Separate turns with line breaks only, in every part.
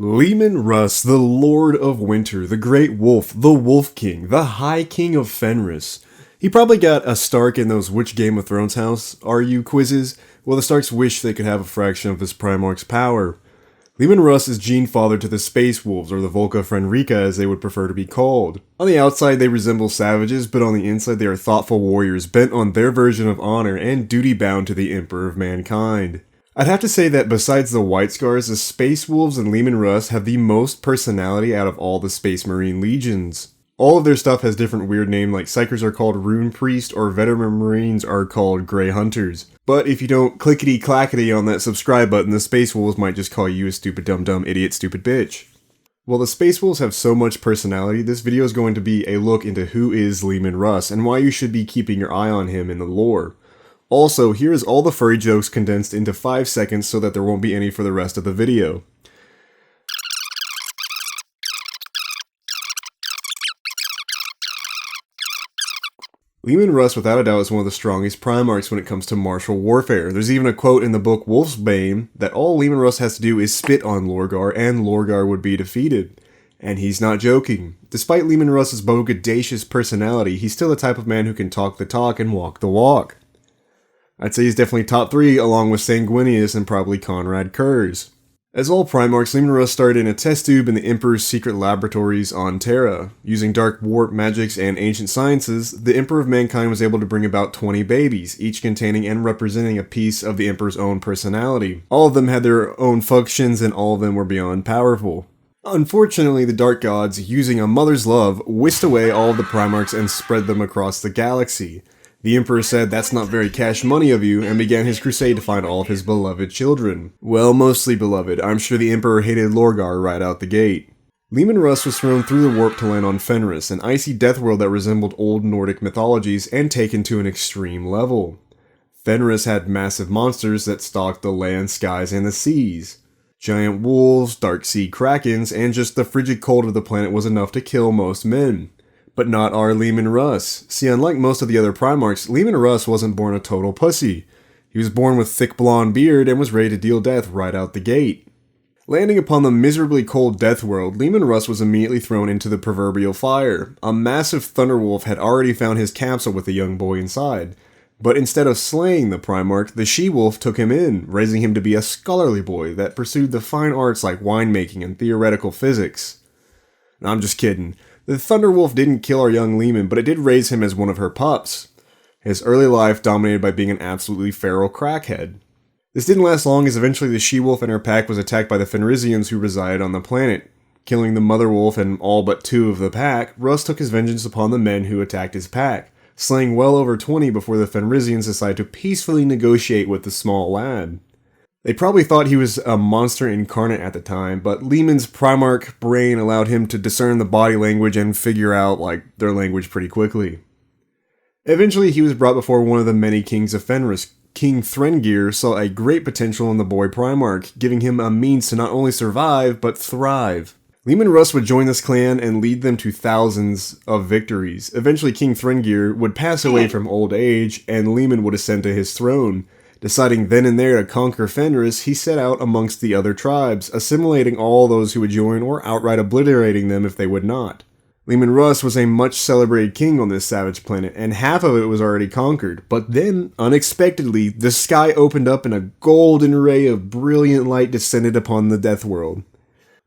Leman Russ, the Lord of Winter, the Great Wolf, the Wolf King, the High King of Fenris. He probably got a Stark in those which Game of Thrones house are you quizzes? Well, the Starks wish they could have a fraction of this Primarch's power. Leman Russ is gene father to the Space Wolves, or the Volca Fenrica as they would prefer to be called. On the outside they resemble savages, but on the inside they are thoughtful warriors bent on their version of honor and duty bound to the Emperor of Mankind. I'd have to say that besides the White Scars, the Space Wolves and Leman Russ have the most personality out of all the Space Marine legions. All of their stuff has different weird names, like Psykers are called Rune Priest or Veteran Marines are called Grey Hunters. But if you don't clickety clackety on that subscribe button, the Space Wolves might just call you a stupid dumb dumb idiot stupid bitch. While the Space Wolves have so much personality, this video is going to be a look into who is Leman Russ and why you should be keeping your eye on him in the lore. Also, here is all the furry jokes condensed into 5 seconds so that there won't be any for the rest of the video. Leman Russ without a doubt is one of the strongest Primarchs when it comes to martial warfare. There's even a quote in the book Wolfsbane that all Leman Russ has to do is spit on Lorgar and Lorgar would be defeated. And he's not joking. Despite Leman Russ's bodacious personality, he's still the type of man who can talk the talk and walk the walk. I'd say he's definitely top 3 along with Sanguinius and probably Conrad Kurz. As all Primarchs, Leman Russ started in a test tube in the Emperor's secret laboratories on Terra. Using dark warp magics and ancient sciences, the Emperor of Mankind was able to bring about 20 babies, each containing and representing a piece of the Emperor's own personality. All of them had their own functions and all of them were beyond powerful. Unfortunately, the Dark Gods, using a mother's love, whisked away all of the Primarchs and spread them across the galaxy. The Emperor said that's not very cash money of you and began his crusade to find all of his beloved children. Well, mostly beloved. I'm sure the Emperor hated Lorgar right out the gate. Leman Russ was thrown through the warp to land on Fenris, an icy death world that resembled old Nordic mythologies and taken to an extreme level. Fenris had massive monsters that stalked the land, skies, and the seas. Giant wolves, dark sea krakens, and just the frigid cold of the planet was enough to kill most men. But not our Leman Russ. See, unlike most of the other Primarchs, Leman Russ wasn't born a total pussy. He was born with thick blonde beard and was ready to deal death right out the gate. Landing upon the miserably cold death world, Leman Russ was immediately thrown into the proverbial fire. A massive thunderwolf had already found his capsule with the young boy inside. But instead of slaying the Primarch, the she-wolf took him in, raising him to be a scholarly boy that pursued the fine arts like winemaking and theoretical physics. No, I'm just kidding. The Thunderwolf didn't kill our young Leman, but it did raise him as one of her pups. His early life dominated by being an absolutely feral crackhead. This didn't last long as eventually the she-wolf and her pack was attacked by the Fenrisians who resided on the planet. Killing the mother wolf and all but 2 of the pack, Russ took his vengeance upon the men who attacked his pack, slaying well over 20 before the Fenrisians decided to peacefully negotiate with the small lad. They probably thought he was a monster incarnate at the time, but Leman's Primarch brain allowed him to discern the body language and figure out, their language pretty quickly. Eventually, he was brought before one of the many kings of Fenris. King Threngir saw a great potential in the boy Primarch, giving him a means to not only survive, but thrive. Leman Russ would join this clan and lead them to thousands of victories. Eventually, King Threngir would pass away from old age, and Leman would ascend to his throne. Deciding then and there to conquer Fenris, he set out amongst the other tribes, assimilating all those who would join or outright obliterating them if they would not. Leman Russ was a much celebrated king on this savage planet, and half of it was already conquered. But then, unexpectedly, the sky opened up and a golden ray of brilliant light descended upon the Death World.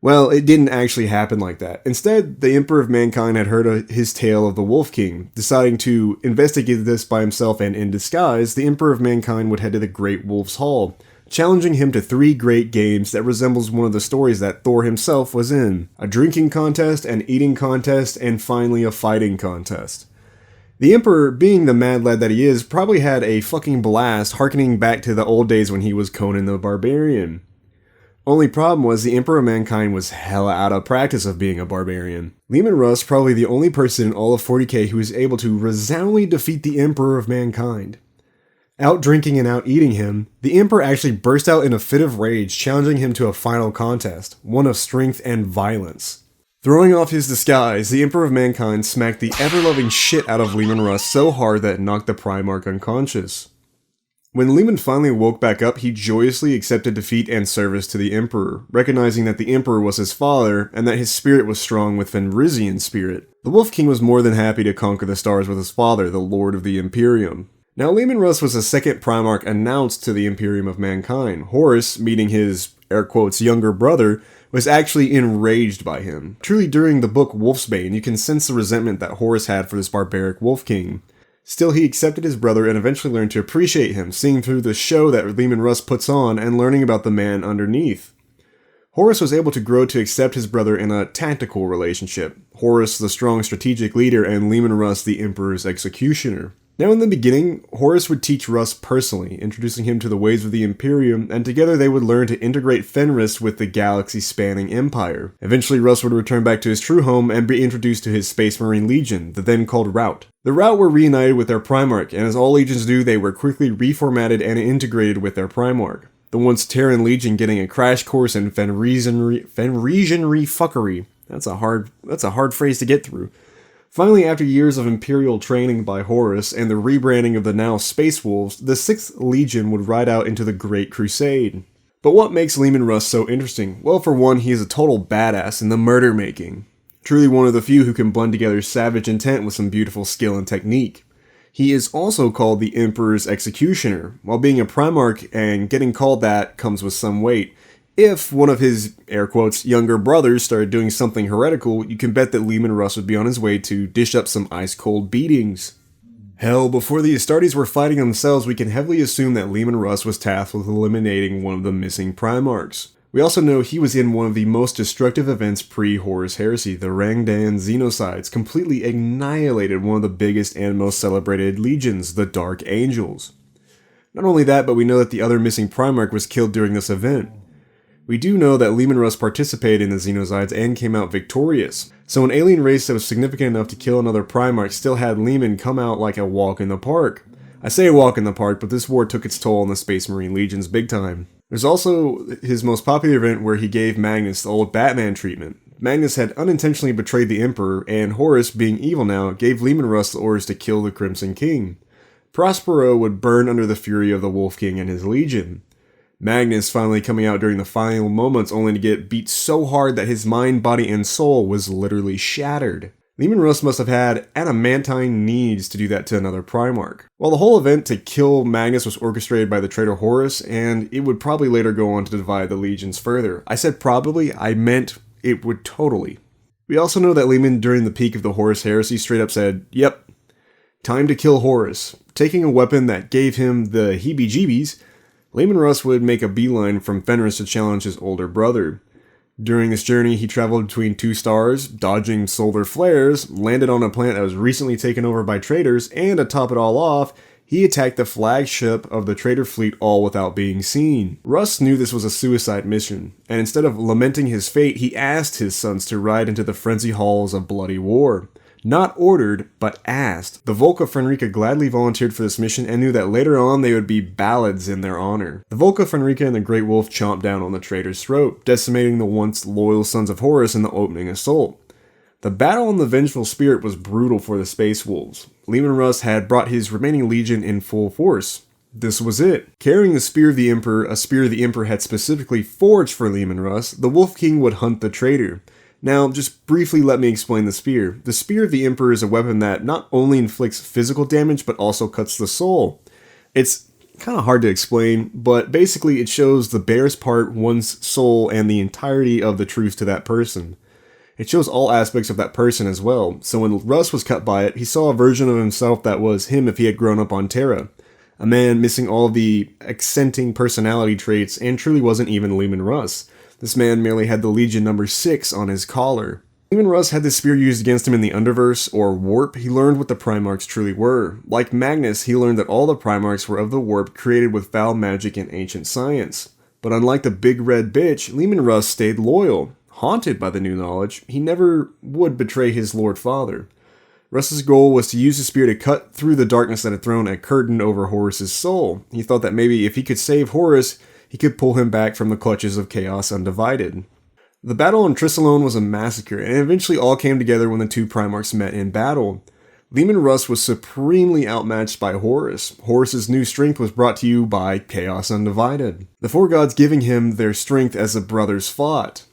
Well, it didn't actually happen like that. Instead, the Emperor of Mankind had heard his tale of the Wolf King. Deciding to investigate this by himself and in disguise, the Emperor of Mankind would head to the Great Wolf's Hall, challenging him to 3 great games that resembles one of the stories that Thor himself was in. A drinking contest, an eating contest, and finally a fighting contest. The Emperor, being the mad lad that he is, probably had a fucking blast harkening back to the old days when he was Conan the Barbarian. Only problem was the Emperor of Mankind was hella out of practice of being a barbarian. Leman Russ probably the only person in all of 40k who was able to resoundingly defeat the Emperor of Mankind. Out drinking and out eating him, the Emperor actually burst out in a fit of rage, challenging him to a final contest, one of strength and violence. Throwing off his disguise, the Emperor of Mankind smacked the ever-loving shit out of Leman Russ so hard that it knocked the Primarch unconscious. When Leman finally woke back up, he joyously accepted defeat and service to the Emperor, recognizing that the Emperor was his father and that his spirit was strong with Fenrisian spirit. The Wolf King was more than happy to conquer the stars with his father, the Lord of the Imperium. Now, Leman Russ was the second Primarch announced to the Imperium of Mankind. Horus, meeting his, air quotes, younger brother, was actually enraged by him. Truly, during the book Wolfsbane, you can sense the resentment that Horus had for this barbaric Wolf King. Still, he accepted his brother and eventually learned to appreciate him, seeing through the show that Leman Russ puts on and learning about the man underneath. Horus was able to grow to accept his brother in a tactical relationship. Horus, the strong strategic leader, and Leman Russ, the Emperor's executioner. Now, in the beginning, Horus would teach Russ personally, introducing him to the ways of the Imperium, and together they would learn to integrate Fenris with the galaxy-spanning Empire. Eventually, Russ would return back to his true home and be introduced to his Space Marine Legion, the then called Rout. The Rout were reunited with their Primarch, and as all legions do, they were quickly reformatted and integrated with their Primarch. The once Terran Legion getting a crash course in Fenrisianry fuckery. That's a hard phrase to get through. Finally, after years of Imperial training by Horus and the rebranding of the now Space Wolves, the 6th Legion would ride out into the Great Crusade. But what makes Leman Russ so interesting? Well, for one, he is a total badass in the murder making. Truly one of the few who can blend together savage intent with some beautiful skill and technique. He is also called the Emperor's Executioner. While being a Primarch and getting called that comes with some weight. If one of his, air quotes, younger brothers started doing something heretical, you can bet that Leman Russ would be on his way to dish up some ice-cold beatings. Hell, before the Astartes were fighting themselves, we can heavily assume that Leman Russ was tasked with eliminating one of the missing Primarchs. We also know he was in one of the most destructive events pre-Horus Heresy, the Rangdan Xenocides, completely annihilated one of the biggest and most celebrated legions, the Dark Angels. Not only that, but we know that the other missing Primarch was killed during this event. We do know that Leman Russ participated in the Xenocides and came out victorious, so an alien race that was significant enough to kill another Primarch still had Leman come out like a walk in the park. I say a walk in the park, but this war took its toll on the Space Marine Legions big time. There's also his most popular event where he gave Magnus the old Batman treatment. Magnus had unintentionally betrayed the Emperor, and Horus, being evil now, gave Leman Russ the orders to kill the Crimson King. Prospero would burn under the fury of the Wolf King and his legion. Magnus finally coming out during the final moments only to get beat so hard that his mind, body, and soul was literally shattered. Leman Russ must have had adamantine needs to do that to another Primarch. Well, the whole event to kill Magnus was orchestrated by the traitor Horus, and it would probably later go on to divide the legions further. I said probably, I meant it would totally. We also know that Leman, during the peak of the Horus Heresy, straight up said, "Yep, time to kill Horus." Taking a weapon that gave him the heebie-jeebies, Leman Russ would make a beeline from Fenris to challenge his older brother. During this journey, he traveled between two stars, dodging solar flares, landed on a planet that was recently taken over by traitors, and to top it all off, he attacked the flagship of the traitor fleet all without being seen. Russ knew this was a suicide mission, and instead of lamenting his fate, he asked his sons to ride into the frenzy halls of bloody war. Not ordered, but asked. The Volk of Fenrica gladly volunteered for this mission and knew that later on they would be ballads in their honor. The Volk of Fenrica and the Great Wolf chomped down on the traitor's throat, decimating the once loyal sons of Horus in the opening assault. The battle on the Vengeful Spirit was brutal for the Space Wolves. Leman Russ had brought his remaining legion in full force. This was it. Carrying the Spear of the Emperor, a spear the Emperor had specifically forged for Leman Russ, the Wolf King would hunt the traitor. Now, just briefly let me explain the spear. The Spear of the Emperor is a weapon that not only inflicts physical damage, but also cuts the soul. It's kind of hard to explain, but basically it shows the barest part, one's soul, and the entirety of the truth to that person. It shows all aspects of that person as well, so when Russ was cut by it, he saw a version of himself that was him if he had grown up on Terra. A man missing all of the accenting personality traits and truly wasn't even Leman Russ. This man merely had the Legion number 6 on his collar. Leman Russ had this spear used against him in the Underverse, or Warp. He learned what the Primarchs truly were. Like Magnus, he learned that all the Primarchs were of the Warp created with foul magic and ancient science. But unlike the big red bitch, Leman Russ stayed loyal. Haunted by the new knowledge, he never would betray his Lord Father. Russ's goal was to use the spear to cut through the darkness that had thrown a curtain over Horus's soul. He thought that maybe if he could save Horus, he could pull him back from the clutches of Chaos Undivided. The battle on Trisalone was a massacre, and eventually all came together when the two Primarchs met in battle. Leman Russ was supremely outmatched by Horus. Horus's new strength was brought to you by Chaos Undivided, the four gods giving him their strength as the brothers fought.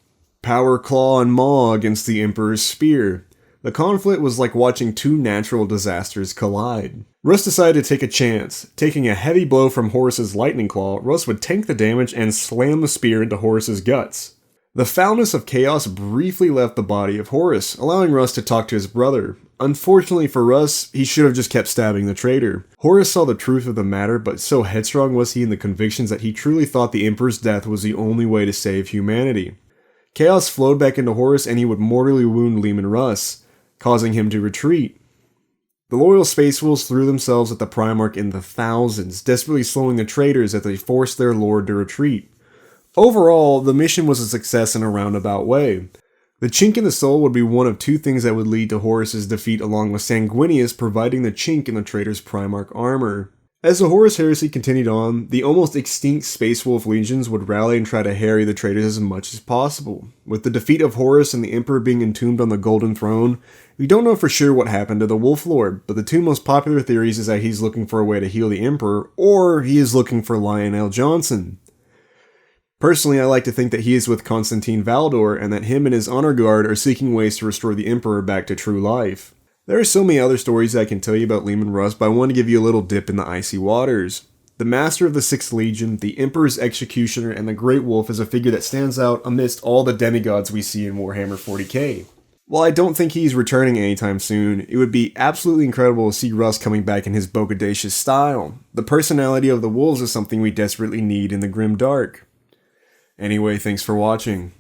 Power, claw, and maw against the Emperor's spear. The conflict was like watching two natural disasters collide. Russ decided to take a chance. Taking a heavy blow from Horus's lightning claw, Russ would tank the damage and slam the spear into Horus's guts. The foulness of chaos briefly left the body of Horus, allowing Russ to talk to his brother. Unfortunately for Russ, he should have just kept stabbing the traitor. Horus saw the truth of the matter, but so headstrong was he in the convictions that he truly thought the Emperor's death was the only way to save humanity. Chaos flowed back into Horus and he would mortally wound Leman Russ, causing him to retreat. The loyal Space Wolves threw themselves at the Primarch in the thousands, desperately slowing the traitors as they forced their lord to retreat. Overall, the mission was a success in a roundabout way. The chink in the soul would be one of two things that would lead to Horus's defeat, along with Sanguinius providing the chink in the traitor's Primarch armor. As the Horus heresy continued on, the almost extinct Space Wolf legions would rally and try to harry the traitors as much as possible. With the defeat of Horus and the Emperor being entombed on the Golden Throne, we don't know for sure what happened to the Wolf Lord, but the two most popular theories is that he's looking for a way to heal the Emperor, or he is looking for Lionel Johnson. Personally, I like to think that he is with Constantine Valdor, and that him and his honor guard are seeking ways to restore the Emperor back to true life. There are so many other stories I can tell you about Leman Russ, but I want to give you a little dip in the icy waters. The Master of the Sixth Legion, the Emperor's Executioner, and the Great Wolf is a figure that stands out amidst all the demigods we see in Warhammer 40k. While I don't think he's returning anytime soon, it would be absolutely incredible to see Russ coming back in his bodacious style. The personality of the wolves is something we desperately need in the grim dark. Anyway, thanks for watching.